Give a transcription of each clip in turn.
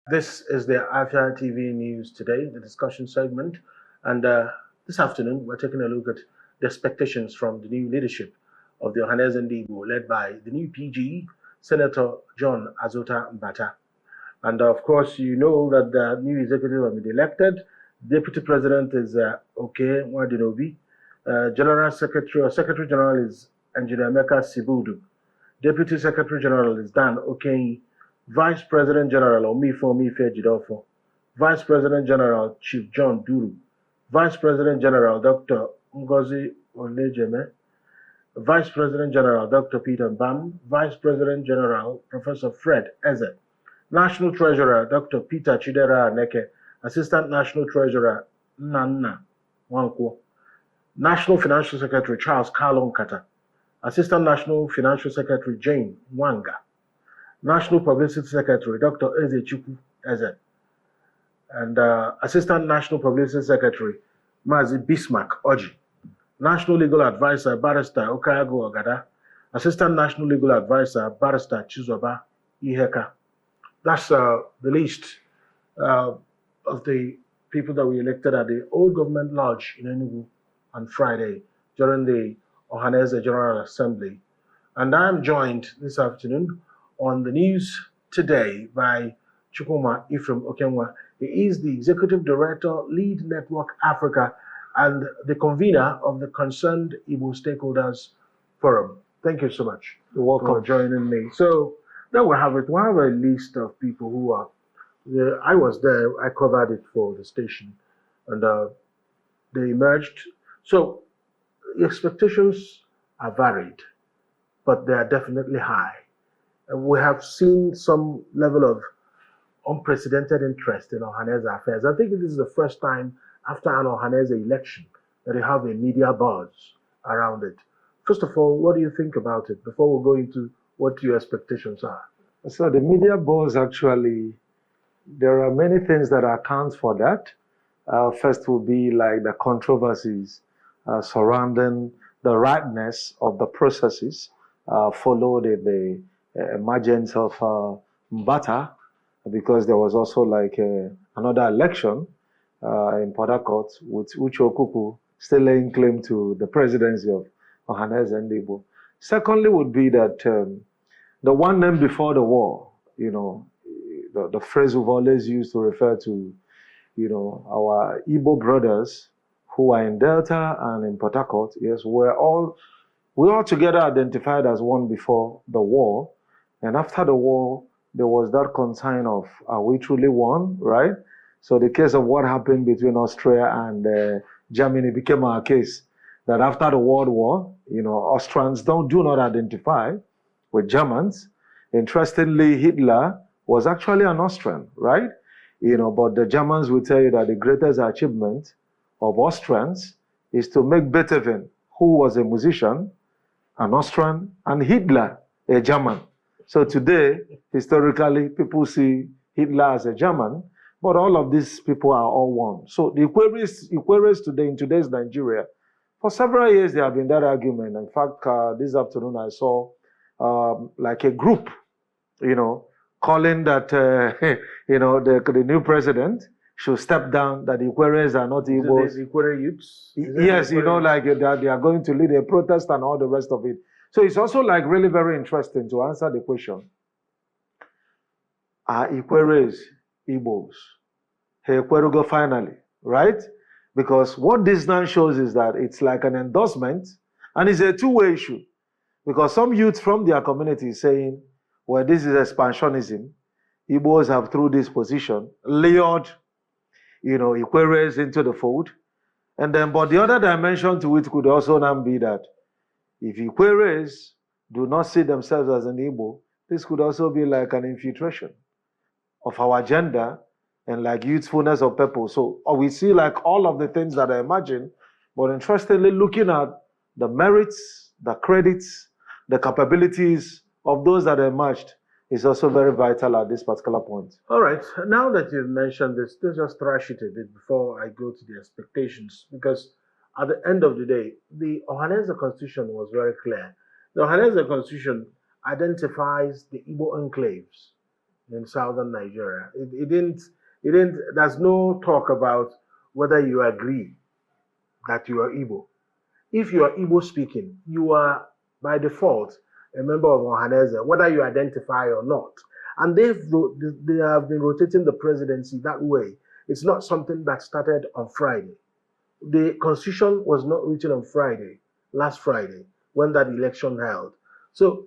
This is the Afia TV News Today, the discussion segment. And this afternoon, we're taking a look at the expectations from the new leadership of the Ohanaeze Ndigbo, led by the new PG, Senator John Azota Mbata. And of course, you know that the new executive will be elected. Deputy President is Okenwa Dinobi. General Secretary or Secretary General is Engineer Meka Sibudu. Deputy Secretary General is Dan Okenyi. Vice President General Omifomi Fejidofo. Vice President General Chief John Duru. Vice President General Dr. Ngozi Olejeme. Vice President General Dr. Peter Bam. Vice President General Professor Fred Eze. National Treasurer Dr. Peter Chidera Aneke. Assistant National Treasurer Nanna Wankwo. National Financial Secretary Charles Kalon Kata. Assistant National Financial Secretary Jane Wanga. National Publicity Secretary Dr. Eze Chukwu Eze. And Assistant National Publicity Secretary Mazi Bismarck Oji. National Legal Advisor Barrister Okayago Ogada. Assistant National Legal Advisor Barrister Chizoba Iheka. That's the list of the people that we elected at the Old Government Lodge in Enugu on Friday during the Ohanaeze General Assembly. And I'm joined this afternoon on the news today by Chukwuma Ephraim Okenwa. He is the Executive Director, Lead Network Africa, and the convener of the Concerned Igbo Stakeholders Forum. Thank you so much. You're welcome for joining me. So there we have it. We have a list of people who are there. I was there. I covered it for the station, and they emerged. So the expectations are varied, but they are definitely high. We have seen some level of unprecedented interest in Ohanaeze affairs. I think this is the first time after an Ohanaeze election that you have a media buzz around it. First of all, what do you think about it before we go into what your expectations are? So the media buzz, actually, there are many things that account for that. First will be like the controversies surrounding the rightness of the processes followed in the emergence of Mbata, because there was also like another election in Port Harcourt with Uche Okuku still laying claim to the presidency of Ohanaeze Ndigbo. Secondly would be that the one name before the war, you know, the phrase we've always used to refer to, you know, our Igbo brothers who are in Delta and in Port Harcourt, yes, we all together identified as one before the war. And after the war, there was that concern of, are we truly one, right? So the case of what happened between Austria and Germany became our case. That after the World War, you know, Austrians do not identify with Germans. Interestingly, Hitler was actually an Austrian, right? You know, but the Germans will tell you that the greatest achievement of Austrians is to make Beethoven, who was a musician, an Austrian, and Hitler, a German. So today, historically, people see Hitler as a German, but all of these people are all one. So the Ikwerres today, in today's Nigeria, for several years, there have been that argument. In fact, this afternoon, I saw like a group, you know, calling that, you know, the new president should step down, that the Ikwerres are not Igbos. The Ikwerre youths? Yes, you know, like that they are going to lead a protest and all the rest of it. So it's also like really very interesting to answer the question. Are Ikwerres Igbos? Hey, Ikwerre finally, right? Because what this now shows is that it's like an endorsement, and it's a two-way issue. Because some youth from their community is saying, well, this is expansionism. Igbos have, through this position, lured, you know, Ikwerres into the fold. And then, but the other dimension to it could also now be that if Ikwerres do not see themselves as an Igbo, this could also be like an infiltration of our agenda and like youthfulness of people. So we see like all of the things that are emerging, but interestingly, looking at the merits, the credits, the capabilities of those that emerged is also very vital at this particular point. All right. Now that you've mentioned this, let's just thrash it a bit before I go to the expectations, because at the end of the day, the Ohanaeze Constitution was very clear. The Ohanaeze Constitution identifies the Igbo enclaves in southern Nigeria. There's no talk about whether you agree that you are Igbo. If you are Igbo speaking, you are by default a member of Ohanaeze, whether you identify or not. And they have been rotating the presidency that way. It's not something that started on Friday. The constitution was not written on Friday, last Friday, when that election held. So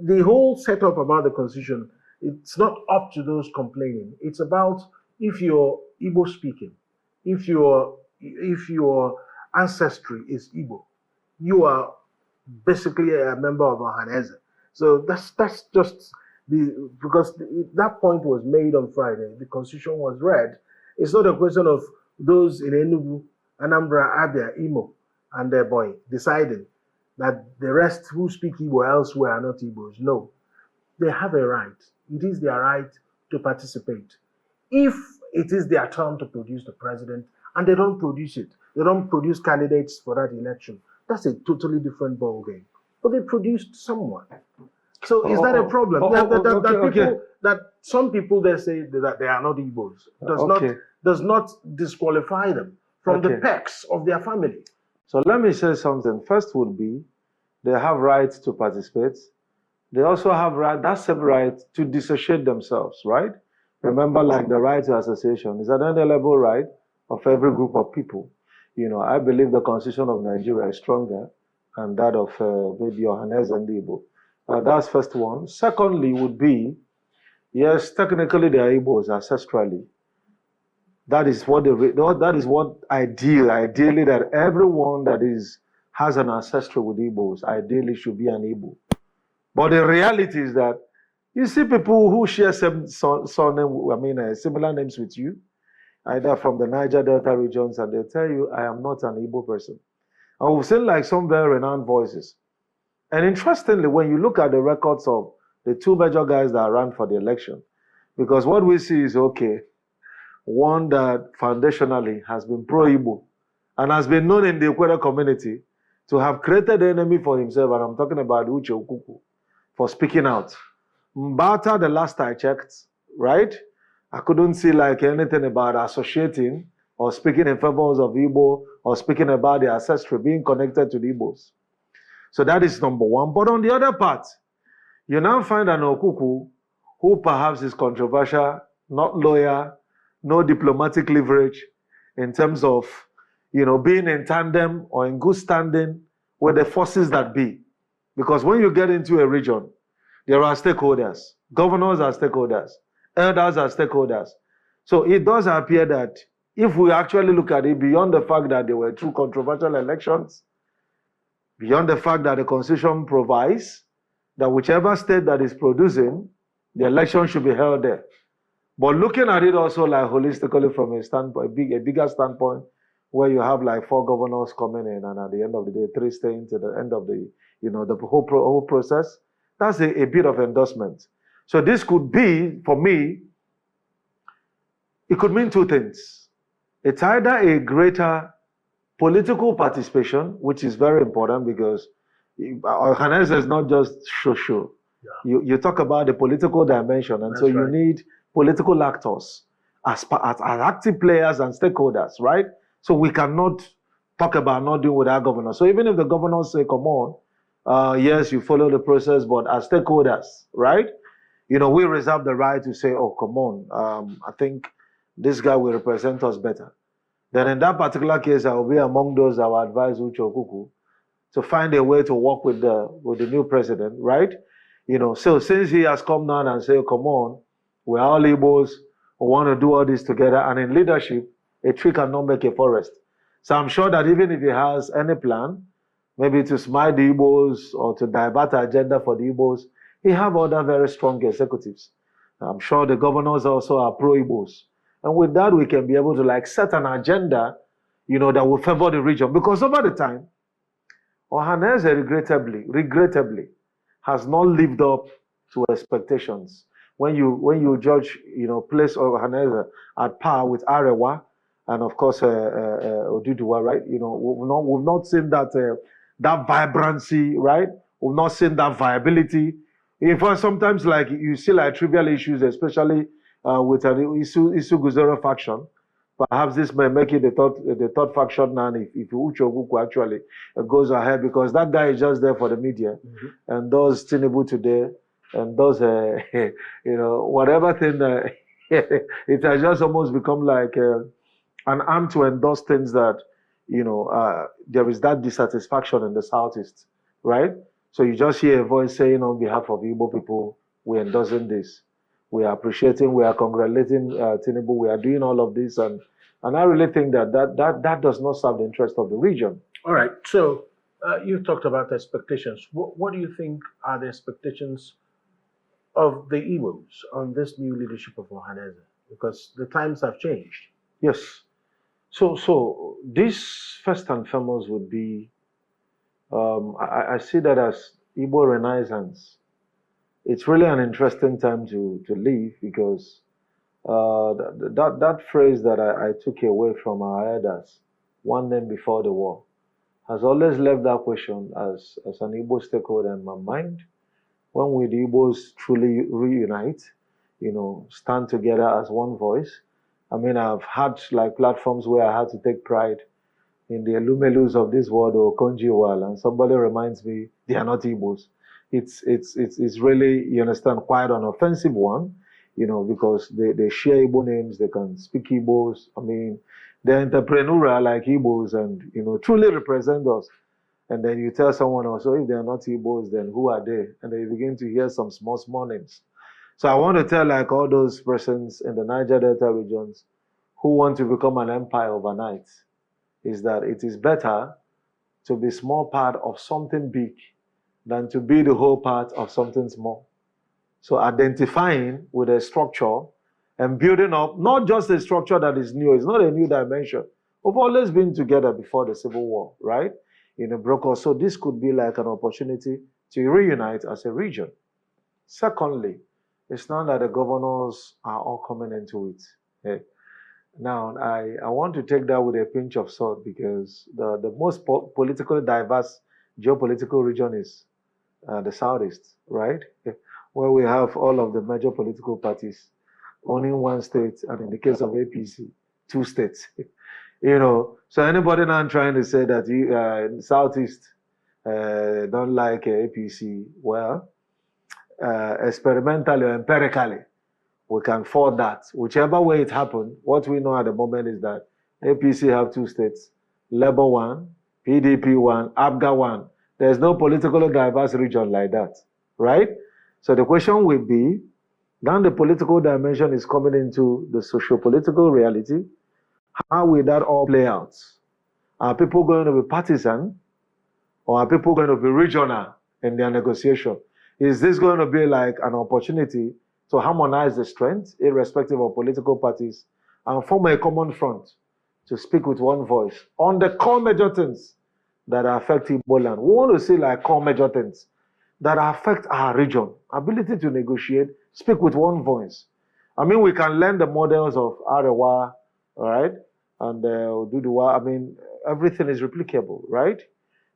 the whole setup about the constitution, it's not up to those complaining. It's about if you're Igbo speaking, if your ancestry is Igbo, you are basically a member of Ohanaeze. So that's just because that point was made on Friday. The constitution was read. It's not a question of those in Enugu, Anambra, Abia, Imo, and their boy deciding that the rest who speak Igbo elsewhere are not Igbos. No, they have a right. It is their right to participate. If it is their turn to produce the president and they don't produce it, they don't produce candidates for that election, that's a totally different ballgame. But they produced someone. So is that a problem? That some people they say that they are not Igbos does not disqualify them from the perks of their family. So let me say something. First would be they have rights to participate. They also have that same right to dissociate themselves, right? Remember, like the right to association is an inalienable right of every group of people. You know, I believe the constitution of Nigeria is stronger than that of maybe Ohanaeze Ndigbo. That's first one. Secondly would be, yes, technically they are Igbos ancestrally. That is what ideally that everyone that has an ancestry with Igbos ideally should be an Igbo. But the reality is that you see people who share similar names with you, either from the Niger Delta regions, and they tell you, I am not an Igbo person. And we've seen like some very renowned voices. And interestingly, when you look at the records of the two major guys that ran for the election, because what we see is, okay, one that foundationally has been pro-Igbo and has been known in the Ikwerre community to have created an enemy for himself, and I'm talking about Uche Okuku, for speaking out. Mbata, the last I checked, right? I couldn't see like anything about associating or speaking in favor of Igbo or speaking about the ancestry being connected to the Igbos. So that is number one. But on the other part, you now find an Okuku who perhaps is controversial, not loyal, no diplomatic leverage in terms of, you know, being in tandem or in good standing with the forces that be. Because when you get into a region, there are stakeholders. Governors are stakeholders. Elders are stakeholders. So it does appear that if we actually look at it beyond the fact that there were two controversial elections, beyond the fact that the Constitution provides that whichever state that is producing, the election should be held there. But looking at it also like holistically from a standpoint, a bigger standpoint, where you have like 4 governors coming in and at the end of the day, 3 staying to the end of the, you know, the whole process, that's a bit of endorsement. So this could be, for me, it could mean 2 things. It's either a greater political participation, which is very important because Ohanaeze is not just show. Yeah. You talk about the political dimension, and that's so you need political actors as active players and stakeholders, right? So we cannot talk about not doing with our governor. So even if the governors say, come on, yes, you follow the process, but as stakeholders, right? You know, we reserve the right to say, oh, come on, I think this guy will represent us better. Then in that particular case, I will be among those that will advise Uche Okuku to find a way to work with the new president, right? You know, so since he has come down and said, come on, we're all Igbos, we want to do all this together, and in leadership, a tree cannot make a forest. So I'm sure that even if he has any plan, maybe to smite the Igbos or to divert the agenda for the Igbos, he have other very strong executives. I'm sure the governors also are pro-Igbos. And with that, we can be able to like set an agenda, you know, that will favor the region. Because over the time, Ohanaeze regrettably, has not lived up to expectations. When you judge, you know, place Ohanaeze at par with Arewa and of course Oduduwa, right? You know, we've not seen that that vibrancy, right? We've not seen that viability. In fact, sometimes like you see like trivial issues, especially with an Isu Guzero faction. Perhaps this may make it the third faction now if Uchoguku actually goes ahead, because that guy is just there for the media and does Tinubu today and does whatever thing. It has just almost become like an arm to endorse things that there is that dissatisfaction in the southeast, right? So you just hear a voice saying on behalf of Igbo people, we're endorsing this. We are appreciating, we are congratulating Tinubu, we are doing all of this. And I really think that does not serve the interest of the region. All right. So you talked about expectations. What do you think are the expectations of the Igbos on this new leadership of Ohanaeze? Because the times have changed. Yes. So this first and foremost would be, I see that as Igbo Renaissance. It's really an interesting time to live, because that phrase that I took away from our elders, one name before the war, has always left that question as an Igbo stakeholder in my mind. When will the Igbos truly reunite, stand together as one voice? I mean, I've had like platforms where I had to take pride in the Elumelus of this world or Konjiwal, and somebody reminds me they are not Igbos. It's really, you understand, quite an offensive one, because they share Igbo names, they can speak Igbos. I mean, they're entrepreneurial like Igbos and, truly represent us. And then you tell someone else, if they're not Igbos, then who are they? And then you begin to hear some small names. So I want to tell like all those persons in the Niger Delta regions who want to become an empire overnight, is that it is better to be small part of something big than to be the whole part of something small. So identifying with a structure and building up, not just a structure that is new, it's not a new dimension. We've always been together before the Civil War, right? Broker. So this could be like an opportunity to reunite as a region. Secondly, it's not that the governors are all coming into it. Okay? Now, I want to take that with a pinch of salt, because the most politically diverse geopolitical region is the Southeast, right? Where we have all of the major political parties owning one state, and in the case of APC, 2 states. So anybody now trying to say that Southeast don't like APC, well, experimentally or empirically, we can afford that. Whichever way it happened, what we know at the moment is that APC have 2 states, Labour 1, PDP 1, ABGA 1. There's no politically diverse region like that, right? So the question will be, now the political dimension is coming into the socio-political reality. How will that all play out? Are people going to be partisan, or are people going to be regional in their negotiation? Is this going to be like an opportunity to harmonize the strength, irrespective of political parties, and form a common front to speak with one voice on the core major things that affect Igbo land? We want to see like core major things that affect our region, ability to negotiate, speak with one voice. I mean, we can learn the models of Arewa, all right, and Duduwa. I mean, everything is replicable, right?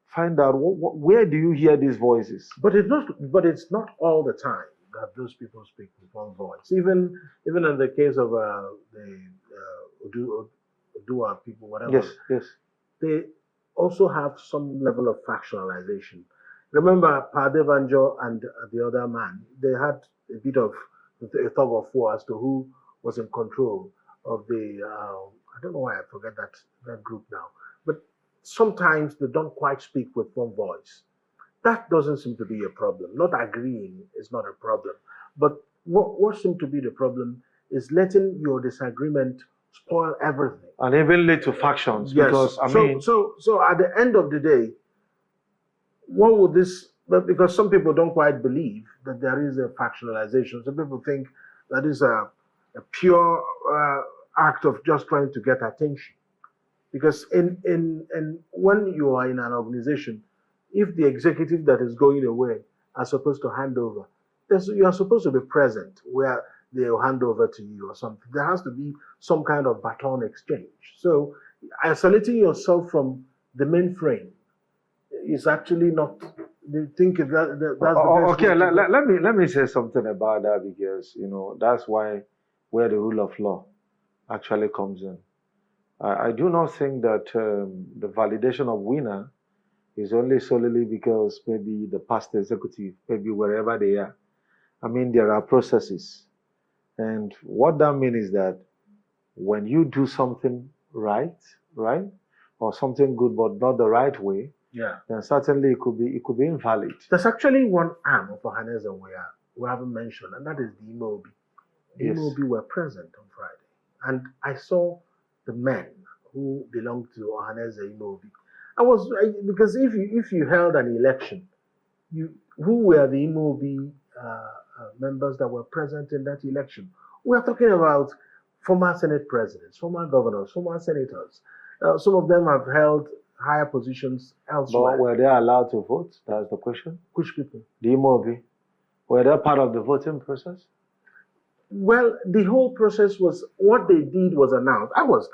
Find out where do you hear these voices. But it's not all the time that those people speak with one voice. Even in the case of the Udua people, whatever. Yes. They also have some level of factionalization. Remember, Padevanjo and the other man, they had a bit of a tug of war as to who was in control of the, I don't know why I forget that group now. But sometimes they don't quite speak with one voice. That doesn't seem to be a problem. Not agreeing is not a problem. But what seems to be the problem is letting your disagreement spoil everything. And even lead to factions. Yes. Because, So at the end of the day, what would this, because some people don't quite believe that there is a factionalization. Some people think that is a pure act of just trying to get attention. Because when you are in an organization, if the executive that is going away are supposed to hand over, you are supposed to be present where they will hand over to you or something. There has to be some kind of baton exchange. So isolating yourself from the mainframe is actually not they think that's the best Okay, way to go. let me say something about that because that's why where the rule of law actually comes in. I do not think that the validation of winner is only solely because maybe the past executive, maybe wherever they are. I mean, there are processes. And what that means is that when you do something right, or something good but not the right way, Yeah. then certainly it could be invalid. There's actually one arm of Ohanaeze we haven't mentioned, and that is the Imobi. The Yes. Imobi were present on Friday. And I saw the men who belonged to Ohanaeze Imobi. Because if you held an election, who were the Imobi members that were present in that election? We are talking about former Senate presidents, former governors, former senators. Some of them have held higher positions elsewhere. But were they allowed to vote? That's the question. Which people? The Imobi. Were they part of the voting process? Well, the whole process was, what they did was announced. I was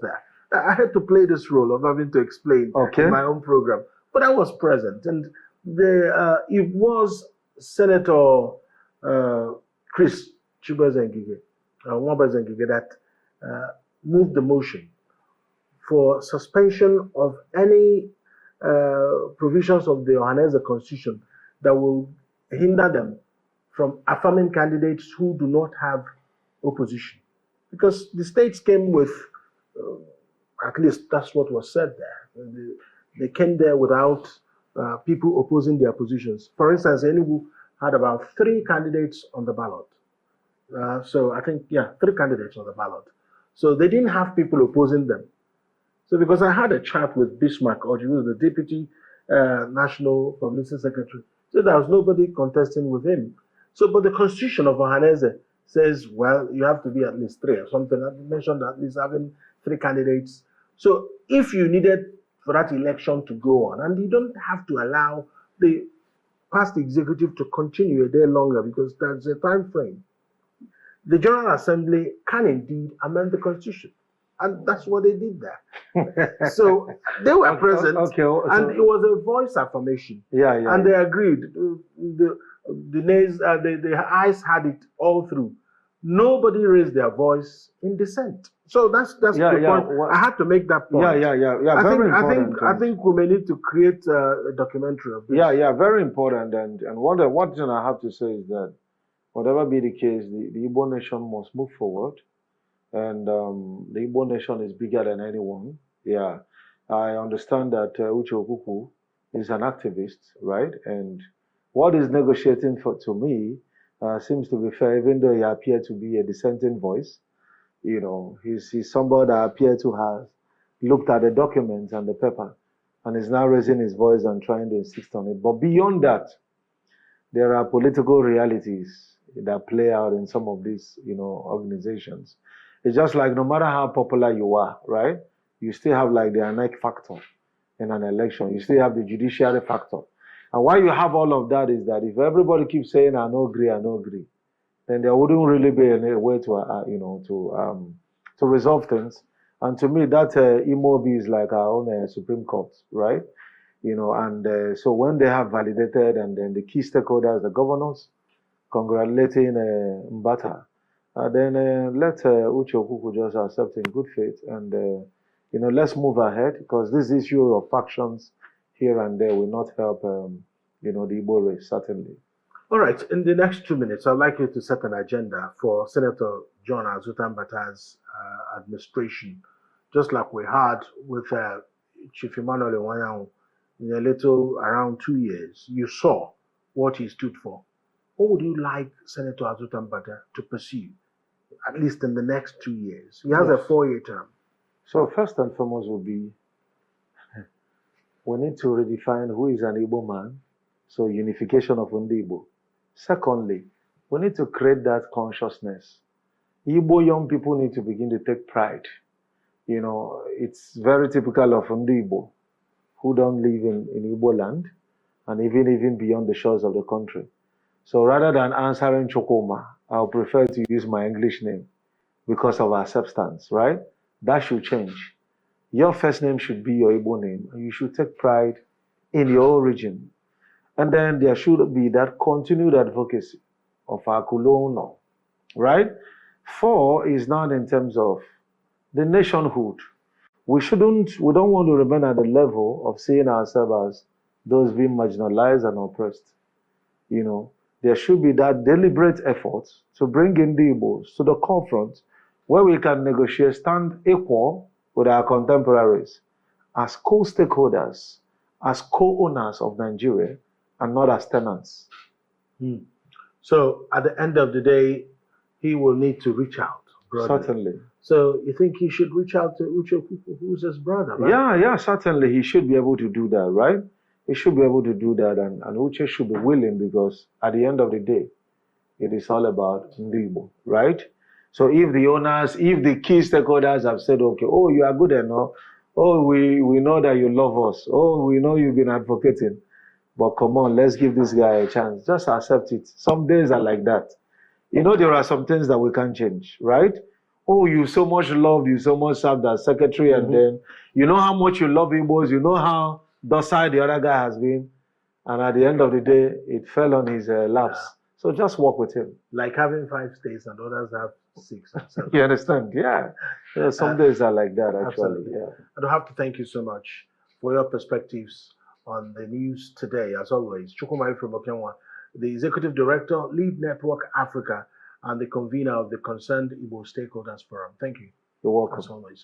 there. I had to play this role of having to explain in my own program. But I was present. And it was Senator Chris Chibazengige, that moved the motion for suspension of any provisions of the Ohanaeze Constitution that will hinder them from affirming candidates who do not have opposition. Because the states came with, at least that's what was said there. They came there without people opposing their positions. For instance, Enugu had about 3 candidates on the ballot. So I think, 3 candidates on the ballot. So they didn't have people opposing them. So because I had a chat with Bismarck Oji, who was the Deputy National Publicity Secretary, so there was nobody contesting with him. So, but the Constitution of Ohanaeze says, well, you have to be at least 3 or something. I mentioned at least having 3 candidates. So if you needed for that election to go on, and you don't have to allow the past executive to continue a day longer because there's a time frame, the General Assembly can indeed amend the Constitution. And that's what they did there. So they were present, and it was a voice affirmation. And they agreed. The eyes had it all through. Nobody raised their voice in dissent. So that's the point. Well, I had to make that point. I think we may need to create a documentary of this. Very important. And one thing I have to say is that whatever be the case, the Igbo nation must move forward. And the Igbo nation is bigger than anyone. I understand that Uche Okuku is an activist, right? And what he's negotiating for, to me, seems to be fair, even though he appeared to be a dissenting voice. He's somebody that appeared to have looked at the documents and the paper and is now raising his voice and trying to insist on it. But beyond that, there are political realities that play out in some of these, organizations. It's just like no matter how popular you are, right? You still have like the anarchic factor in an election. You still have the judiciary factor. And why you have all of that is that if everybody keeps saying, I no agree, then there wouldn't really be any way to resolve things. And to me, that Imobi is like our own Supreme Court, right? So when they have validated and then the key stakeholders, the governors, congratulating Mbata, then let Uche Okuku just accept in good faith and, let's move ahead because this issue of factions here and there will not help, the Igbo race, certainly. All right. In the next 2 minutes, I'd like you to set an agenda for Senator John Azutambata's administration, just like we had with Chief Emmanuel Iwanyanwu in a little around 2 years. You saw what he stood for. What would you like Senator Azutambata to pursue, at least in the next 2 years? He has a 4-year term. So first and foremost would be, we need to redefine who is an Igbo man, so unification of Ndi Igbo. Secondly, we need to create that consciousness. Igbo young people need to begin to take pride. It's very typical of Ndi Igbo, who don't live in Igbo land, and even beyond the shores of the country. So rather than answering Chukwuma, I'll prefer to use my English name because of our substance, right? That should change. Your first name should be your Igbo name, and you should take pride in your origin. And then there should be that continued advocacy of our Kulono, right? 4 is not in terms of the nationhood. We don't want to remain at the level of seeing ourselves as those being marginalized and oppressed. You know, there should be that deliberate effort to bring in the Igbos to the forefront where we can negotiate, stand equal with our contemporaries as co-stakeholders, as co-owners of Nigeria, and not as tenants. So at the end of the day, he will need to reach out. Broadly. Certainly. So you think he should reach out to Uche, who's his brother, right? Yeah, certainly. He should be able to do that, right? He should be able to do that, and Uche should be willing, because at the end of the day, it is all about Ndi Igbo, right? So if the owners, if the key stakeholders have said, okay, oh, you are good enough, oh, we know that you love us, oh, we know you've been advocating, but come on, let's give this guy a chance. Just accept it. Some days are like that. You know, there are some things that we can't change, right? Oh, you so much loved, you so much served as secretary, and then you know how much you love Igbos, you know how docile the other guy has been, and at the end of the day, it fell on his laps. Yeah. So just work with him. Like having 5 states and others have 6 and 7. You understand? Yeah. Some days are like that, actually. Absolutely. Yeah. I have to thank you so much for your perspectives on the news today, as always. Chukwuma Ephraim Okenwa, the Executive Director, Lead Network Africa, and the convener of the Concerned Igbo Stakeholders Forum. Thank you. You're welcome. As always.